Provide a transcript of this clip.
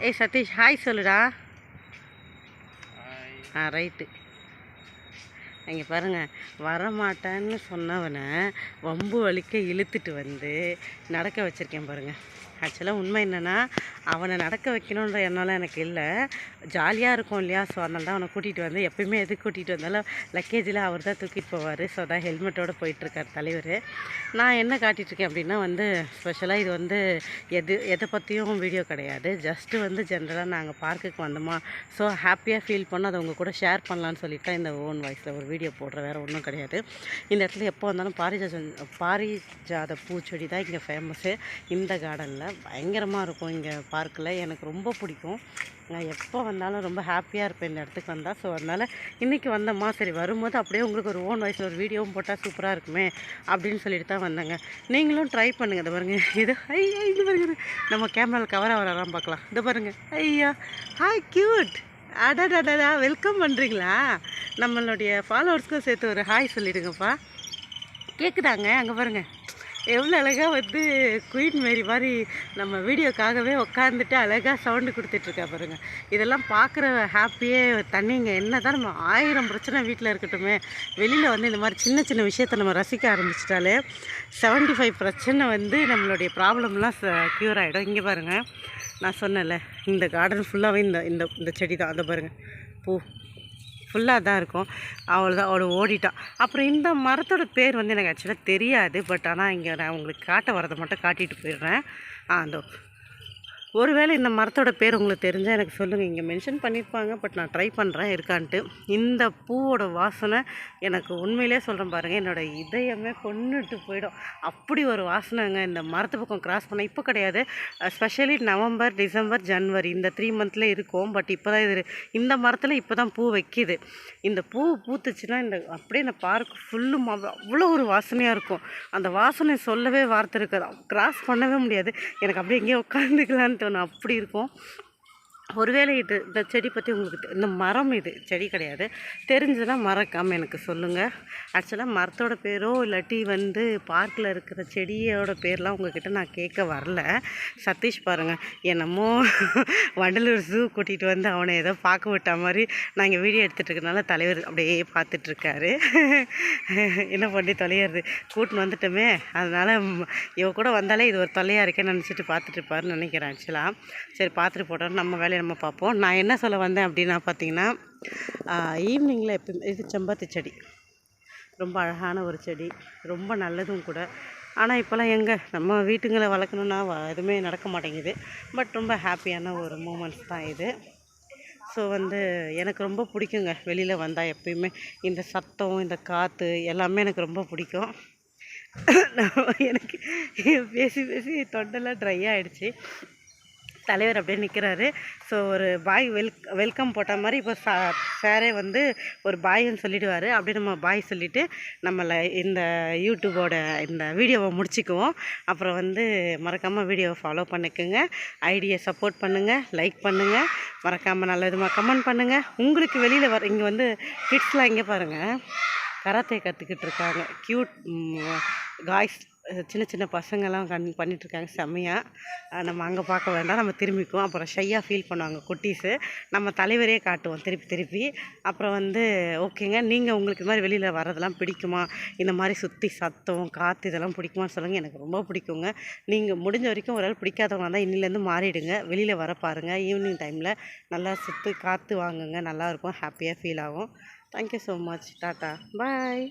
ஏய் சதீஷ் ஹாய் சொல்லுடா. ரைட்டு. இங்கே பாருங்கள், வரமாட்டேன்னு சொன்னவனை வம்பு வலிக்க இழுத்துட்டு வந்து நடக்க வச்சுருக்கேன் பாருங்கள். ஆக்சுவலாக உண்மை என்னென்னா, அவனை நடக்க வைக்கணுன்ற எண்ணம்லாம் எனக்கு இல்லை. ஜாலியாக இருக்கும் இல்லையா, ஸோ அதனால தான் அவனை கூட்டிகிட்டு வந்து, எப்பயுமே எதுக்கு கூட்டிகிட்டு வந்தாலும் லக்கேஜில் அவர் தான் தூக்கிட்டு போவார். ஸோ அதான் ஹெல்மெட்டோடு போயிட்டுருக்கார் தலைவர். நான் என்ன காட்டிகிட்ருக்கேன் அப்படின்னா ஸ்பெஷலாக இது எதை பற்றியும் வீடியோ கிடையாது. ஜஸ்ட்டு ஜென்ரலாக நாங்கள் பார்க்குக்கு வந்தோமா, ஸோ ஹாப்பியாக ஃபீல் பண்ணோம், அதை உங்கள் கூட ஷேர் பண்ணலான்னு சொல்லிவிட்டு இந்த ஓன் வாய்ஸில் ஒரு வீடியோ போடுற, வேறு ஒன்றும் கிடையாது. இந்த இடத்துல எப்போ வந்தாலும் பாரிஜாத பூச்செடி தான் இங்கே ஃபேமஸ்ஸு. இந்த கார்டனில் பயங்கரமாக இருக்கும். இங்கே பார்க்கில் எனக்கு ரொம்ப பிடிக்கும். நான் எப்போ வந்தாலும் ரொம்ப ஹாப்பியாக இருப்பேன் இந்த இடத்துக்கு வந்தால். ஸோ அதனால் இன்றைக்கி வந்தோம்மா, சரி வரும்போது அப்படியே உங்களுக்கு ஒரு ஓன் வாய்ஸில் ஒரு வீடியோவும் போட்டால் சூப்பராக இருக்குமே அப்படின்னு சொல்லிட்டு தான் வந்தேங்க. நீங்களும் ட்ரை பண்ணுங்கள். இதை பாருங்கள், இது ஐயா, இது பாருங்க, நம்ம கேமராவில் கவர் ஆகிறாராம் பார்க்கலாம். இதை பாருங்கள், ஐயா ஹாய் க்யூட், அடடடா, வெல்கம் பண்ணுறீங்களா? நம்மளுடைய ஃபாலோவர்ஸ்க்கும் சேர்த்து ஒரு ஹாய் சொல்லிவிடுங்கப்பா. கேட்குதாங்க? அங்கே பாருங்கள், எவ்வளோ அழகாக குயின் மேரி மாதிரி நம்ம வீடியோக்காகவே உட்காந்துட்டு அழகாக சவுண்டு கொடுத்துட்ருக்கா பாருங்கள். இதெல்லாம் பார்க்குற ஹாப்பியே தண்ணிங்க. என்ன தான் நம்ம 1000 பிரச்சனை வீட்டில் இருக்கட்டுமே, வெளியில் இந்த மாதிரி சின்ன சின்ன விஷயத்தை நம்ம ரசிக்க ஆரம்பிச்சிட்டாலே 75 பிரச்சனை நம்மளுடைய ப்ராப்ளம்லாம் க்யூர் ஆகிடும். இங்கே பாருங்கள், நான் சொன்னேன்ல, இந்த கார்டன் ஃபுல்லாகவே இந்த செடி தான். அதை பாருங்கள், பூ ஃபுல்லாக தான் இருக்கும். அவளை ஓடிட்டான். அப்புறம் இந்த மரத்தோட பேர் எனக்கு ஆக்சுவலாக தெரியாது. பட் ஆனால் இங்கே நான் உங்களுக்கு காட்ட வரதை மட்டும் காட்டிட்டு போயிடுறேன். அந்த ஒருவேளை இந்த மரத்தோட பேர் உங்களுக்கு தெரிஞ்சால் எனக்கு சொல்லுங்கள். இங்கே மென்ஷன் பண்ணியிருப்பாங்க, பட் நான் ட்ரை பண்ணுறேன் இருக்கான்ட்டு. இந்த பூவோட வாசனை எனக்கு உண்மையிலே சொல்கிறேன் பாருங்கள், என்னோடய இதயமே கொன்னுட்டு போயிடும். அப்படி ஒரு வாசனைங்க. இந்த மரத்து பக்கம் கிராஸ் பண்ண இப்போ கிடையாது, ஸ்பெஷலி நவம்பர், டிசம்பர், ஜனவரி இந்த 3 மந்த்தில் இருக்கும். பட் இப்போ தான் இந்த மரத்தில் இப்போ தான் பூ வைக்கிது. இந்த பூ பூத்துச்சுன்னா அப்படியே இந்த பார்க் ஃபுல்லும் அவ்வளோ ஒரு வாசனையாக இருக்கும். அந்த வாசனை சொல்லவே வார்த்தை இருக்காது, கிராஸ் பண்ணவே முடியாது. எனக்கு அப்படியே எங்கேயோ உட்காந்துக்கலான்னு தோணும், அப்படி இருக்கும். ஒருவேளை இந்த செடி பற்றி உங்களுக்கு இந்த மரம், இது செடி கிடையாது, தெரிஞ்சதுன்னா மறக்காமல் எனக்கு சொல்லுங்கள். ஆக்சுவலாக மரத்தோட பேரோ இல்லாட்டி பார்க்கில் இருக்கிற செடியோட பேர்லாம் உங்கள்கிட்ட நான் கேட்க வரல. சதீஷ் பாருங்கள், என்னமோ வண்டலூர் ஜூ கூட்டிகிட்டு அவனை ஏதோ பார்க்க விட்ட மாதிரி நான் இங்கே வீடியோ எடுத்துகிட்டு இருக்கனால தலைவர் அப்படியே பார்த்துட்ருக்காரு. என்ன பண்ணி தொலைகிறது, கூட்டின்னு வந்துட்டோமே, அதனால் இவ கூட வந்தாலே இது ஒரு தொல்லையாக இருக்கேன்னு நினச்சிட்டு பார்த்துட்ருப்பாருன்னு நினைக்கிறேன். ஆக்சுவலாக சரி, பார்த்துட்டு போட்டோம், நம்ம வேலையை நம்ம பார்ப்போம். நான் என்ன சொல்ல வந்தேன் அப்படின்னா பார்த்தீங்கன்னா, ஈவினிங்கில் இது செம்பருத்தி செடி ரொம்ப அழகான ஒரு செடி, ரொம்ப நல்லதும் கூட. ஆனால் இப்போல்லாம் எங்கே நம்ம வீட்டுங்களை வளர்க்கணுன்னா எதுவுமே நடக்க மாட்டேங்குது. பட் ரொம்ப ஹாப்பியான ஒரு மூமெண்ட்ஸ் தான் இது. ஸோ எனக்கு ரொம்ப பிடிக்குங்க. வெளியில் வந்தால் எப்பயுமே இந்த சத்தம், இந்த காற்று எல்லாமே எனக்கு ரொம்ப பிடிக்கும். எனக்கு பேசி பேசி தொண்டெல்லாம் ட்ரை ஆகிடுச்சு. தலைவர் அப்படியே நிற்கிறாரு. ஸோ ஒரு பாய் வெல்கம் போட்ட மாதிரி இப்போ சாரே ஒரு பாய்ன்னு சொல்லிவிடுவார். அப்படி நம்ம பாய் சொல்லிவிட்டு நம்மளை இந்த யூடியூபோட இந்த வீடியோவை முடிச்சுக்குவோம். அப்புறம் மறக்காமல் வீடியோவை ஃபாலோ பண்ணிக்கோங்க, ஐடியை சப்போர்ட் பண்ணுங்கள், லைக் பண்ணுங்கள், மறக்காமல் நல்ல விதமாக கமெண்ட் பண்ணுங்கள். உங்களுக்கு வெளியில் இங்கே கிட்ஸ்லாம் இங்கே பாருங்கள், கராத்தே கற்றுக்கிட்டு இருக்காங்க. க்யூட் காய்ஸ், சின்ன சின்ன பசங்கள்லாம் பண்ணிகிட்ருக்காங்க செம்மையாக. நம்ம அங்கே பார்க்க வேண்டாம், நம்ம திரும்பிக்குவோம். அப்புறம் ஷையாக ஃபீல் பண்ணுவாங்க குட்டீஸு. நம்ம தலைவரே காட்டுவோம் திருப்பி. அப்புறம் ஓகேங்க, நீங்கள் உங்களுக்கு இது மாதிரி வெளியில் வரதெல்லாம் பிடிக்குமா, இந்த மாதிரி சுற்றி சத்தம், காற்று இதெல்லாம் பிடிக்குமான்னு சொல்லுங்கள். எனக்கு ரொம்ப பிடிக்குங்க. நீங்கள் முடிஞ்ச வரைக்கும் ஒரு ஆள் பிடிக்காதவங்க தான் இன்னிலேருந்து மாறிடுங்க, வெளியில் வர பாருங்கள். ஈவினிங் டைமில் நல்லா சுற்றி காற்று வாங்குங்க, நல்லாயிருக்கும், ஹாப்பியாக ஃபீல் ஆகும். தேங்க்யூ ஸோ மச், டாட்டா, பாய்.